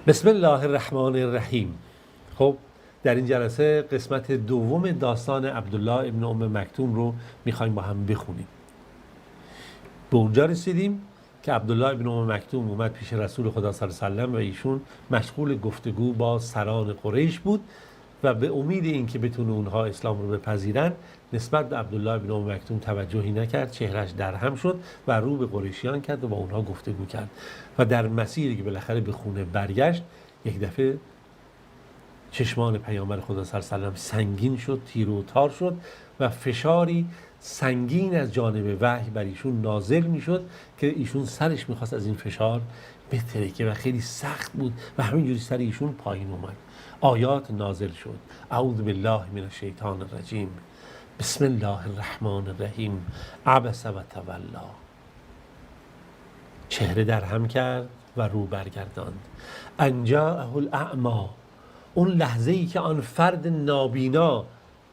بسم الله الرحمن الرحیم. خب در این جلسه قسمت دوم داستان عبدالله ابن ام مکتوم رو میخوایم با هم بخونیم. به اونجا رسیدیم که عبدالله ابن ام مکتوم اومد پیش رسول خدا صلی الله علیه و و ایشون مشغول گفتگو با سران قریش بود و به امید اینکه بتونه اونها اسلام رو بپذیرن نسبت به عبدالله ابن ام مکتوم توجهی نکرد، چهرش درهم شد و رو به قریشیان کرد و با اونها گفتگو کرد و در مسیری که بالاخره به خونه برگشت یک دفعه چشمان پیامبر خدا صلی الله علیه و سنگین شد، تیر و تار شد و فشاری سنگین از جانب وحی بر ایشون نازل میشد که ایشون سرش میخواست از این فشار بترکه و خیلی سخت بود و همینجوری سر ایشون پایین اومد. آیات نازل شد. اعوذ بالله من الشیطان الرجیم. بسم الله الرحمن الرحیم. عبس و تولا. چهره در هم کرد و رو برگرداند. ان جاءه الاعمی. اون لحظه ای که آن فرد نابینا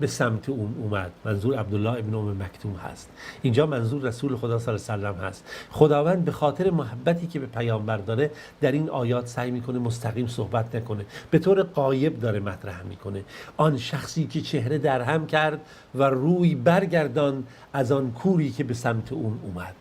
به سمت اون اومد، منظور عبدالله ابن ام مکتوم هست. اینجا منظور رسول خدا صلی الله علیه و سلم هست. خداوند به خاطر محبتی که به پیامبر داره در این آیات سعی میکنه مستقیم صحبت نکنه، به طور غایب داره مطرح میکنه. آن شخصی که چهره در هم کرد و روی برگردان از آن کوری که به سمت اون اومد.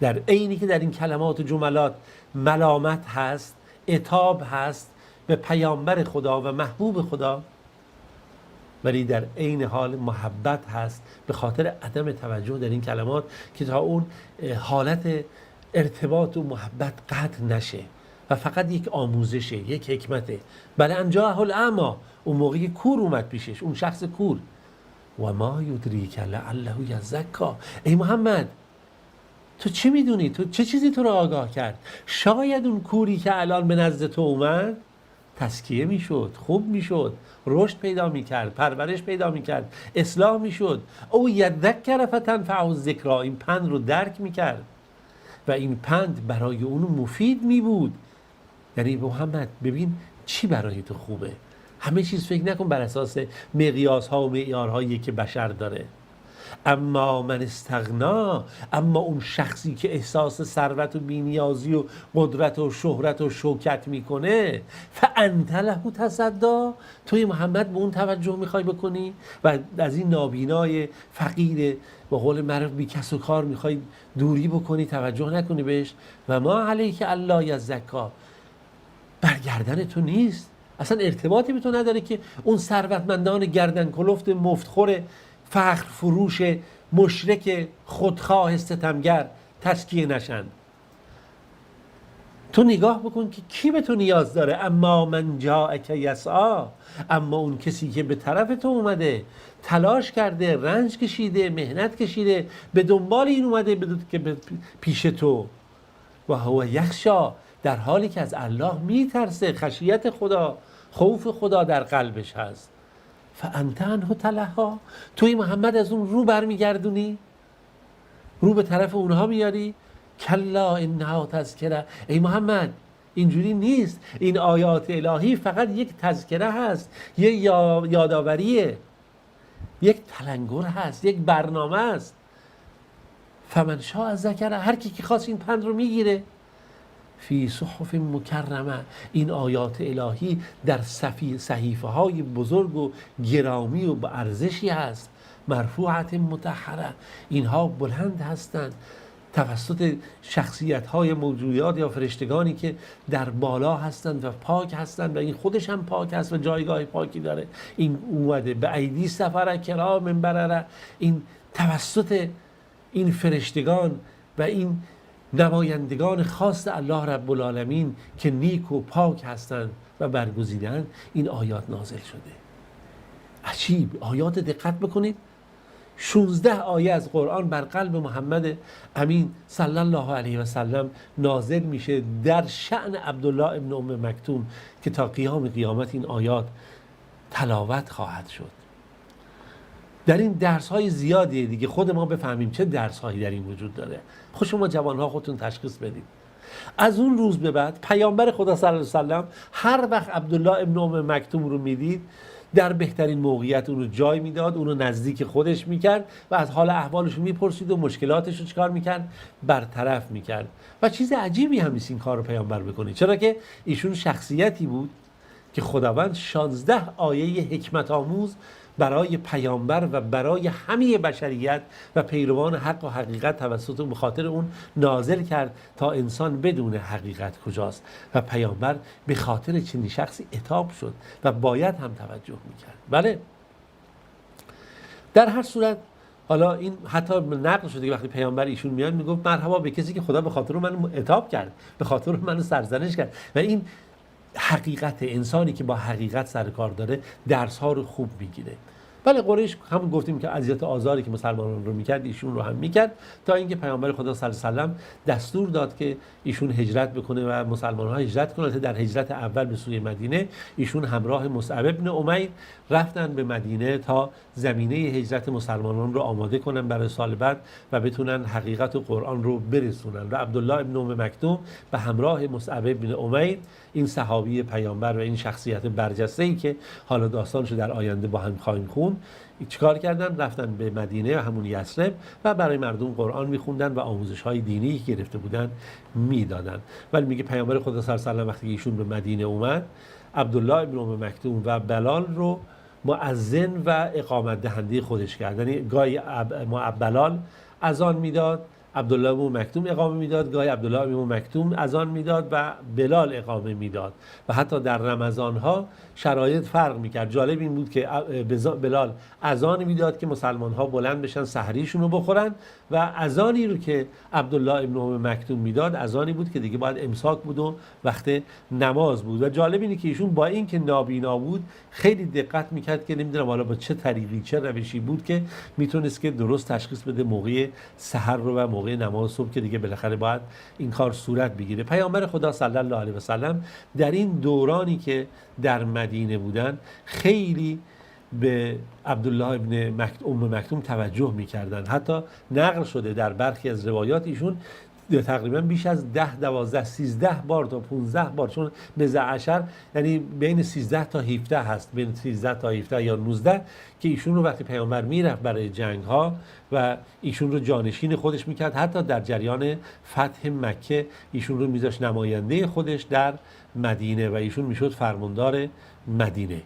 در عینی که در این کلمات و جملات ملامت هست، عتاب هست به پیامبر خدا و محبوب خدا، ولی در عین حال محبت هست به خاطر عدم توجه در این کلمات که تا اون حالت ارتباط و محبت قطع نشه و فقط یک آموزشه، یک حکمته. بله انجاه الاعمی، اون موقعی کور اومد پیشش، اون شخص کور. و ما یدریک لعله یزکا. ای محمد تو چی میدونی؟ تو چه چیزی تو رو آگاه کرد؟ شاید اون کوری که الان به نزد تو اومد تزکیه میشد، خوب میشد، رشد پیدا میکرد، پرورش پیدا میکرد، اصلاح میشد. او یذکر فتنفعه الذکری، این پند رو درک میکرد و این پند برای اون مفید میبود. یعنی محمد ببین چی برای تو خوبه، همه چیز فکر نکن بر اساس مقیاس ها و معیارهایی که بشر داره. اما من استغنا، اما اون شخصی که احساس ثروت و بینیازی و قدرت و شهرت و شوکت میکنه، فانت له تصدی، توی محمد به اون توجه میخوای بکنی و از این نابینای فقیر به قول معروف بی کس و کار میخوای دوری بکنی، توجه نکنی بهش. و ما علیک الا یزکا، برگردن تو نیست، اصلا ارتباطی به تو نداره که اون ثروتمندان گردن کلفت مفتخور فخر فروش مشرک خودخواه ستمگر تزکیه نشن. تو نگاه بکن که کی به تو نیاز داره. اما من جاءک یسعی، اما اون کسی که به طرف تو اومده، تلاش کرده، رنج کشیده، مهنت کشیده، به دنبال این اومده که پیش تو، و هو یخشا، در حالی که از الله میترسه، خشیت خدا، خوف خدا در قلبش هست. فانت عنه تلهی، توی محمد از اون رو برمیگردونی، رو به طرف اونها میاری. کلا انها تذکره، ای محمد اینجوری نیست، این آیات الهی فقط یک تذکره هست، یک یادآوریه، یک تلنگر هست، یک برنامه است. فمن شاء ذکره، هر کی که خواست این پند رو میگیره. فی صحف مکرمه، این آیات الهی در صحیفه های بزرگ و گرامی و با ارزشی هست. مرفوعت مطهره، اینها بلند هستند توسط شخصیت های موجودات یا فرشتگانی که در بالا هستند و پاک هستند و این خودش هم پاک هست و جایگاه پاکی داره. این اومده به ایدی سفره کرام برره، این توسط این فرشتگان و این نمایندگان خاص الله رب العالمین که نیک و پاک هستند و برگزیدند، این آیات نازل شده. عجیب آیات، دقت بکنید. 16 آیه از قرآن بر قلب محمد امین صلی الله علیه و سلم نازل میشه در شأن عبدالله ابن ام مکتوم که تا قیام قیامت این آیات تلاوت خواهد شد. در این درس های زیادیه دیگه، خود ما بفهمیم چه درس هایی در این وجود داره. خود شما جوان ها خودتون تشخیص بدید. از اون روز به بعد پیامبر خدا صلی الله علیه و سلم هر وقت عبدالله ابن ام مکتوم رو میدید در بهترین موقعیت اون رو جای میداد، اون رو نزدیک خودش میکرد و از حال احوالش رو میپرسید و مشکلاتش رو چیکار میکرد؟ برطرف میکرد. و چیز عجیبی هم نیست این کار رو پیامبر بکنه، چرا که ایشون شخصیتی بود که خداوند 16 آیه حکمت آموز برای پیامبر و برای همه بشریت و پیروان حق و حقیقت توسط به خاطر اون نازل کرد تا انسان بدون حقیقت کجاست و پیامبر به خاطر چنین شخصی عتاب شد و باید هم توجه میکرد. بله، در هر صورت حالا این حتی نقل شده که وقتی پیامبر ایشون میاد میگفت مرحبا به کسی که خدا به خاطر من عتاب کرد، به خاطر من سرزنش کرد. و این حقیقت، انسانی که با حقیقت سر کار داره درس ها رو خوب میگیره. بله، قریش همون گفتیم که اذیت و آزاری که مسلمانان رو میکرد ایشون رو هم میکرد، تا اینکه پیامبر خدا صلی الله علیه و سلم دستور داد که ایشون هجرت بکنه و مسلمان‌ها هجرت کنند. در هجرت اول به سوی مدینه ایشون همراه مصعب ابن عمیر رفتن به مدینه تا زمینه هجرت مسلمانان رو آماده کنن برای سال بعد و بتونن حقیقت و قرآن رو برسونن. و عبدالله ابن ام مکتوم به همراه مصعب ابن عمیر، این صحابی پیامبر و این شخصیت برجسته‌ای که حالا داستانشو در آینده با هم خواهیم خوند، چیکار کردن؟ رفتن به مدینه و همون یثرب و برای مردم قرآن میخوندن و آموزش‌های دینی که گرفته بودن میدادن. ولی میگه پیامبر خدا صلی الله علیه و آله وقتی ایشون به مدینه اومد، عبدالله ابن ام مکتوم و بلال رو مؤذن و اقامت دهنده خودش کرد. یعنی گاهی بلال اذان میداد، عبدالله ابن مکتوم اقامه میداد، گاهی عبدالله ابن مکتوم اذان میداد و بلال اقامه میداد. و حتی در رمضان ها شرایط فرق میکرد. جالب این بود که بلال اذان میداد که مسلمان ها بلند بشن سحریشون رو بخورن و اذانی رو که عبدالله ابن مکتوم میداد اذانی بود که دیگه باید امساک بود و وقت نماز بود. و جالب اینه که ایشون با این که نابینا بود خیلی دقت میکرد که نمیدونم حالا با چه طریقی چه روشی بود که میتونست که درست تشخیص بده موقع سحر رو و موقع نماز صبح که دیگه بالاخره باید این کار صورت بگیره. پیامبر خدا صلی الله علیه و سلم در این دورانی که در مدینه بودن خیلی به عبدالله ابن ام مکتوم توجه میکردن. حتی نقل شده در برخی از روایات ایشون تقریبا بیش از 10 12 13 بار تا 15 بار، چون بضع عشر یعنی بین 13 تا 17 هست، بین 13 تا 17 یا 19 که ایشون رو وقتی پیامبر میرفت برای جنگ ها و ایشون رو جانشین خودش میکرد. حتی در جریان فتح مکه ایشون رو میذاشت نماینده خودش در مدینه و ایشون میشد فرماندار مدینه.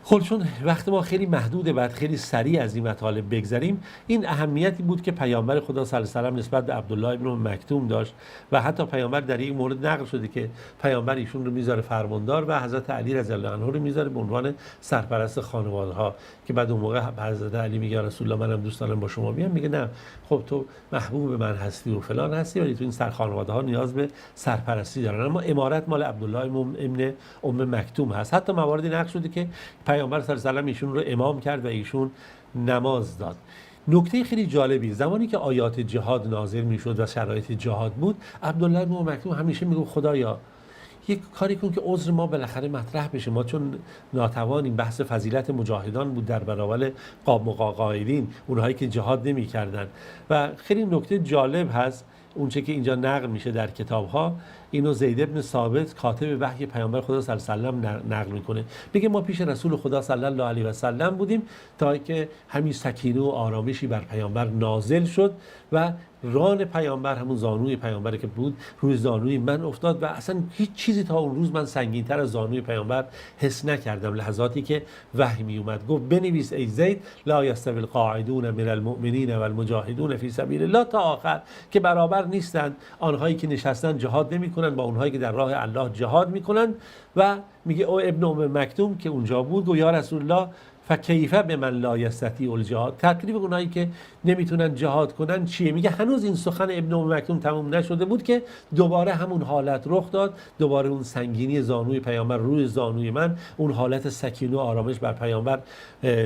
خب چون وقت ما خیلی محدوده، بعد خیلی سریع از این مطالب بگذریم. این اهمیتی بود که پیامبر خدا صلی الله علیه و سلم نسبت به عبدالله ابن مکتوم داشت و حتی پیامبر در این مورد نقل شده که پیامبر ایشون رو میذاره فرماندار و حضرت علی رضی الله عنه رو میذاره به عنوان سرپرست خانواده ها، که بعد اون موقع حضرت علی میگه رسول الله منم دوست دارم با شما بیام، میگه نه خب تو محبوب من هستی و فلان هستی ولی تو این سر خانواده ها نیاز به سرپرستی دارن، اما امارت مال عبدالله ابن ام مکتوم هست. حتی مواردی نقل شده که پیامبر صلی الله علیه و ایشون رو امام کرد و ایشون نماز داد. نکته خیلی جالبی، زمانی که آیات جهاد نازل میشد و شرایط جهاد بود، عبدالله بن مکتوم همیشه میگه خدایا یک کاری کن که عذر ما بالاخره مطرح بشه، ما چون ناتوانیم. بحث فضیلت مجاهدان بود در برابر مقاومین، اونهایی که جهاد نمی‌کردن. و خیلی نکته جالب هست اونچه که اینجا نقل میشه در کتاب‌ها، اینو زید ابن ثابت کاتب وحی پیامبر خدا صلی الله علیه و سلم نقل میکنه. میگه ما پیش رسول خدا صلی الله علیه و سلم بودیم تا که همین سکینه و آرامشی بر پیامبر نازل شد و ران پیامبر، همون زانوی پیامبر که بود، روی زانوی من افتاد و اصلا هیچ چیزی تا اون روز من سنگین‌تر از زانوی پیامبر حس نکردم. لحظاتی که وحی می اومد گفت بنویس ای زید لا یستوی القاعدون من المؤمنین والمجاهدون فی سبیل الله تا آخر، که برابر نیستند آنهایی که نشستن جهاد نمی‌کنن با اونهایی که در راه الله جهاد می‌کنن. و میگه او ابن ام مکتوم که اونجا بود گفت یا رسول الله فکیفه به من لا یستطیع الجهاد، تکلیف اونایی که نمیتونن جهاد کنن چیه؟ میگه هنوز این سخن ابن ام مکتوم تموم نشده بود که دوباره همون حالت رخ داد، دوباره اون سنگینی زانوی پیامبر روی زانوی من، اون حالت سکینه و آرامش بر پیامبر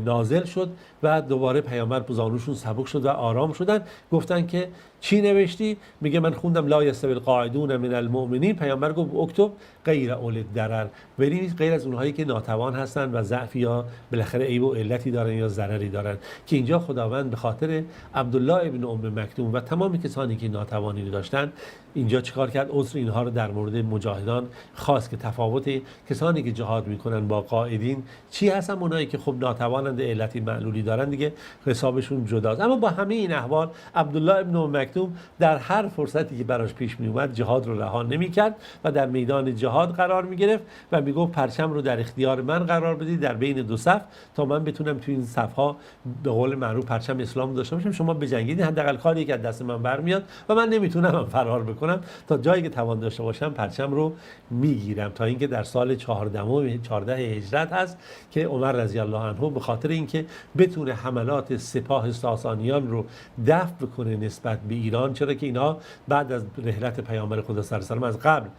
نازل شد و دوباره پیامبر زانوشون سبک شد و آرام شدن. گفتن که چی نوشتی؟ میگه من خوندم لا یستوی القاعدون من المؤمنین. پیامبر گفت اکتب غیر اول الضرر، ولی غیر از اونهایی که ناتوان هستن و ضعف یا بالاخره بالاخره عیب و علتی دارن یا ضرری دارن، که اینجا خداوند به خاطر عبدالله ابن ام مکتوم و تمام کسانی که ناتوانی رو داشتن اینجا چیکار کرد؟ عذر اینها رو در مورد مجاهدان خاص که تفاوت کسانی که جهاد میکنن با قائدین چی هستن؟ اونایی که خب ناتوانند، علتی معلولی دارن دیگه حسابشون جداست. اما با همه این احوال عبدالله ابن ام مکتوم در هر فرصتی که براش پیش می اومد جهاد رو رها نمیکرد و در میدان جهاد قرار میگرفت و میگفت پرچم رو در اختیار من قرار بدید در بین دو صف تا من بتونم تو این صفها به قول معروف پرچم اسلام داشته باشم، شما بجنگید، حداقل کاری که از دست من برمیاد و من نمیتونم فرار بکنم، تا جایی که توان داشته باشم پرچم رو میگیرم. تا اینکه در سال 14 هجرت هست که عمر رضی الله عنه به خاطر اینکه بتونه حملات سپاه ساسانیان رو دفع بکنه نسبت به ایران، چرا که اینها بعد از رحلت پیامبر خدا صلی الله علیه و آله از قبل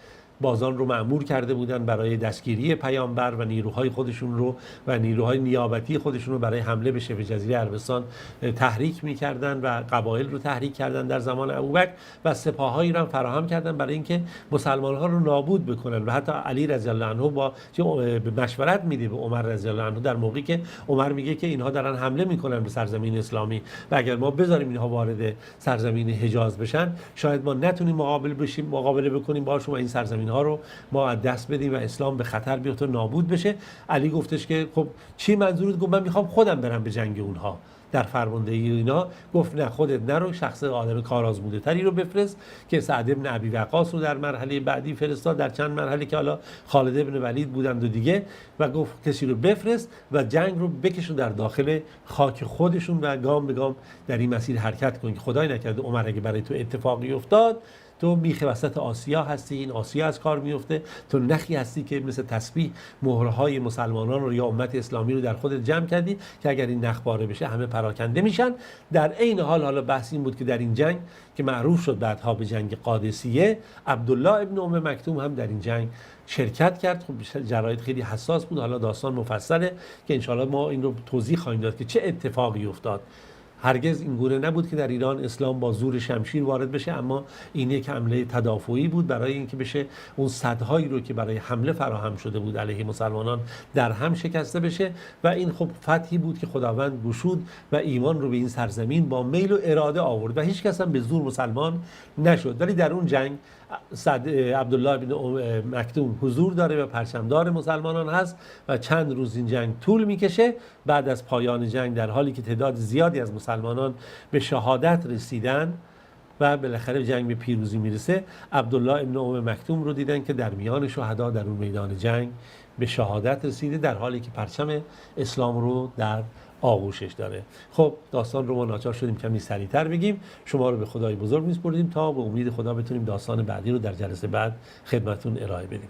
بازان رو مأمور کرده بودن برای دستگیری پیامبر و نیروهای خودشون رو و نیروهای نیابتی خودشون رو برای حمله به شبه جزیره عربستان تحریک می‌کردن و قبایل رو تحریک کردن در زمان ابوبکر و سپاهایی رو فراهم کردن برای اینکه مسلمان‌ها رو نابود بکنن. و حتی علی رضی الله عنه با به مشورت میده به عمر رضی الله عنه در موقعی که عمر میگه که اینها دارن حمله میکنن به سرزمین اسلامی و اگر ما بذاریم اینها وارد سرزمین حجاز بشن شاید ما نتونیم مقابله بکنیم باشون و این سرزمین ها رو ما از دست بدیم و اسلام به خطر بیفته و نابود بشه. علی گفتش که خب چی منظورت؟ گفت من میخوام خودم برم به جنگ اونها. در فرماندهی اینا گفت نه، خودت نرو، شخص آدم کارآزموده تری رو بفرست که سعد بن ابی وقاص رو در مرحله بعدی فرستاد، در چند مرحله که حالا خالد بن ولید بودند و دیگه، و گفت کسی رو بفرست و جنگ رو بکشون در داخل خاک خودشون و گام به گام در این مسیر حرکت کن که خدای نکرده عمر اگه برای تو اتفاقی افتاد تو میخ وسط آسیا هستی، این آسیا از کار میفته، تو نخی هستی که مثل تسبیح مهرهای مسلمانان رو یا امت اسلامی رو در خودت جمع کردی که اگر این نخ پاره بشه همه پراکنده میشن. در عین حال حالا بحث این بود که در این جنگ که معروف شد بعدها به جنگ قادسیه، عبدالله ابن ام مکتوم هم در این جنگ شرکت کرد. خب جراید خیلی حساس بود، حالا داستان مفصله که انشاءالله ما این رو توضیح خواهیم داد که چه اتفاقی افتاد. هرگز این گونه نبود که در ایران اسلام با زور شمشیر وارد بشه، اما این یک حمله تدافعی بود برای اینکه بشه اون صدهایی رو که برای حمله فراهم شده بود علیه مسلمانان در هم شکسته بشه. و این خب فتحی بود که خداوند گشود و ایمان رو به این سرزمین با میل و اراده آورد و هیچ کس هم به زور مسلمان نشد. ولی در اون جنگ عبدالله بن مکتوم حضور داره و پرچمدار مسلمانان هست و چند روز این جنگ طول میکشه. بعد از پایان جنگ در حالی که تعداد زیادی از مسلمانان به شهادت رسیدن و بالاخره جنگ به پیروزی میرسه، عبدالله ابن ام مکتوم رو دیدن که در میان شهدا در اون میدان جنگ به شهادت رسیده در حالی که پرچم اسلام رو در آغوشش داره. خب داستان رو ما ناچار شدیم کمی سریعتر بگیم. شما رو به خدای بزرگ میسپردیم تا به امید خدا بتونیم داستان بعدی رو در جلسه بعد خدمتتون ارائه بدیم.